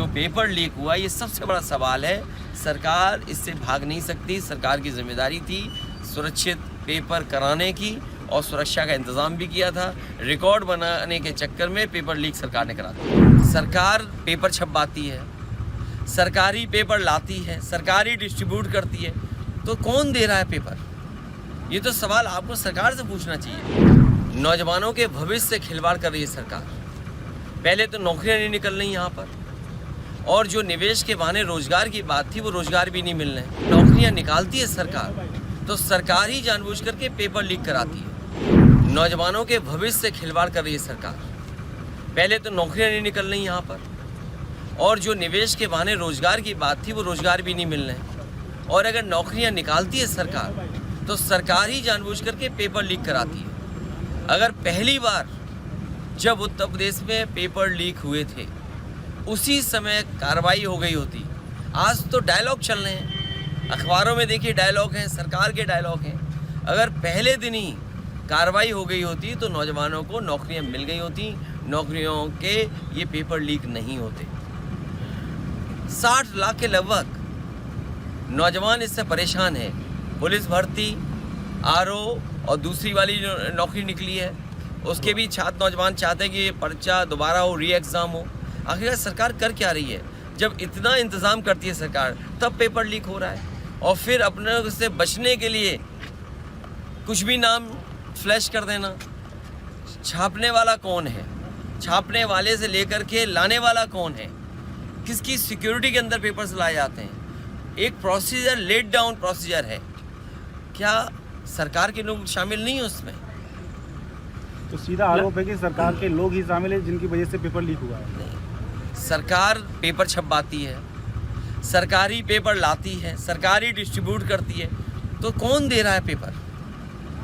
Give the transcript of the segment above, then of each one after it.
जो paper leak हुआ ये सबसे बड़ा सवाल है। सरकार इससे भाग नहीं सकती। सरकार की जिम्मेदारी थी सुरक्षित पेपर कराने की और सुरक्षा का इंतज़ाम भी किया था। रिकॉर्ड बनाने के चक्कर में पेपर लीक सरकार ने करा दिया। सरकार पेपर छपवाती है, सरकारी पेपर लाती है, सरकारी डिस्ट्रीब्यूट करती है, तो कौन दे रहा है पेपर? ये तो सवाल आपको सरकार से पूछना चाहिए। नौजवानों के भविष्य से खिलवाड़ कर रही है सरकार। पहले तो नौकरियां नहीं निकल रही यहाँ पर, और जो निवेश के बहाने रोजगार की बात थी वो रोजगार भी नहीं मिल रहे। नौकरियां निकालती है सरकार, तो सरकार ही जानबूझ करके पेपर लीक कराती है। नौजवानों के भविष्य से खिलवाड़ कर रही है सरकार। पहले तो नौकरियां नहीं निकल रही यहाँ पर, और जो निवेश के बहाने रोजगार की बात थी वो रोजगार भी नहीं मिल रहे। और अगर नौकरियां निकालती है सरकार, तो सरकार ही जानबूझ करके पेपर लीक कराती है। अगर पहली बार जब उत्तर प्रदेश में पेपर लीक हुए थे उसी समय कार्रवाई हो गई होती। आज तो डायलॉग चल रहे हैं, अखबारों में देखिए डायलॉग हैं, सरकार के डायलॉग हैं। अगर पहले दिन ही कार्रवाई हो गई होती तो नौजवानों को नौकरियां मिल गई होती, नौकरियों के ये पेपर लीक नहीं होते। 60 लाख के लगभग नौजवान इससे परेशान है। पुलिस भर्ती, आरओ और दूसरी वाली जो नौकरी निकली है उसके भी छात्र नौजवान चाहते हैं कि ये पर्चा दोबारा हो, री एग्ज़ाम हो। आखिर सरकार कर क्या रही है? जब इतना इंतज़ाम करती है सरकार तब पेपर लीक हो रहा है। और फिर अपने से बचने के लिए कुछ भी नाम फ्लैश कर देना। छापने वाला कौन है? छापने वाले से लेकर के लाने वाला कौन है? किसकी सिक्योरिटी के अंदर पेपर्स लाए जाते हैं? एक प्रोसीजर, लेट डाउन प्रोसीजर है। क्या सरकार के लोग शामिल नहीं है उसमें? तो सीधा आरोप है कि सरकार के लोग ही शामिल है जिनकी वजह से पेपर लीक हुआ है। नहीं, सरकार पेपर छपवाती है, सरकारी पेपर लाती है, सरकारी डिस्ट्रीब्यूट करती है, तो कौन दे रहा है पेपर?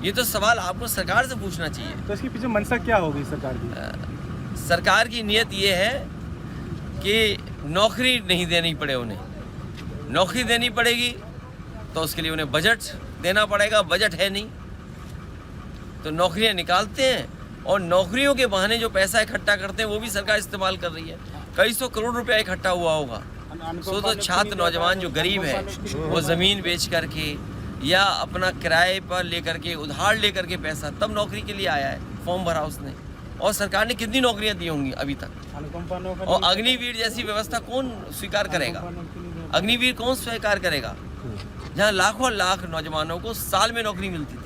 ये तो सवाल आपको सरकार से पूछना चाहिए। तो इसके पीछे मंशा क्या होगी सरकार की? सरकार की नीयत ये है कि नौकरी नहीं देनी पड़े उन्हें। नौकरी देनी पड़ेगी तो उसके लिए उन्हें बजट देना पड़ेगा। बजट है नहीं तो नौकरियां निकालते हैं, और नौकरियों के बहाने जो पैसा इकट्ठा करते हैं वो भी सरकार इस्तेमाल कर रही है। कई सौ करोड़ रुपया इकट्ठा हुआ होगा। तो छात्र नौजवान जो गरीब है वो ज़मीन बेच करके या अपना किराए पर लेकर के, उधार लेकर के पैसा तब नौकरी के लिए आया है, फॉर्म भरा उसने। और सरकार ने कितनी नौकरियां दी होंगी अभी तक? और अग्निवीर जैसी व्यवस्था कौन स्वीकार करेगा? अग्निवीर कौन स्वीकार करेगा? जहाँ लाखों लाख नौजवानों को साल में नौकरी मिलती थी,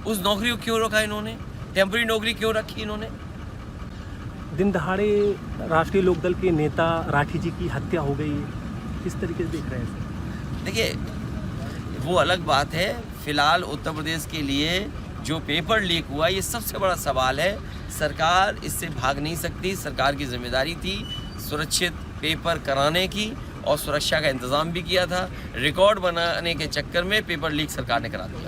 उस नौकरी को क्यों रखा इन्होंने? टेम्पररी नौकरी क्यों रखी इन्होंने? दिन दहाड़े राष्ट्रीय लोकदल के नेता राठी जी की हत्या हो गई, किस तरीके से देख रहे हैं? देखिए, वो अलग बात है। फिलहाल उत्तर प्रदेश के लिए जो पेपर लीक हुआ ये सबसे बड़ा सवाल है। सरकार इससे भाग नहीं सकती। सरकार की जिम्मेदारी थी सुरक्षित पेपर कराने की और सुरक्षा का इंतज़ाम भी किया था। रिकॉर्ड बनाने के चक्कर में पेपर लीक सरकार ने करा दिया।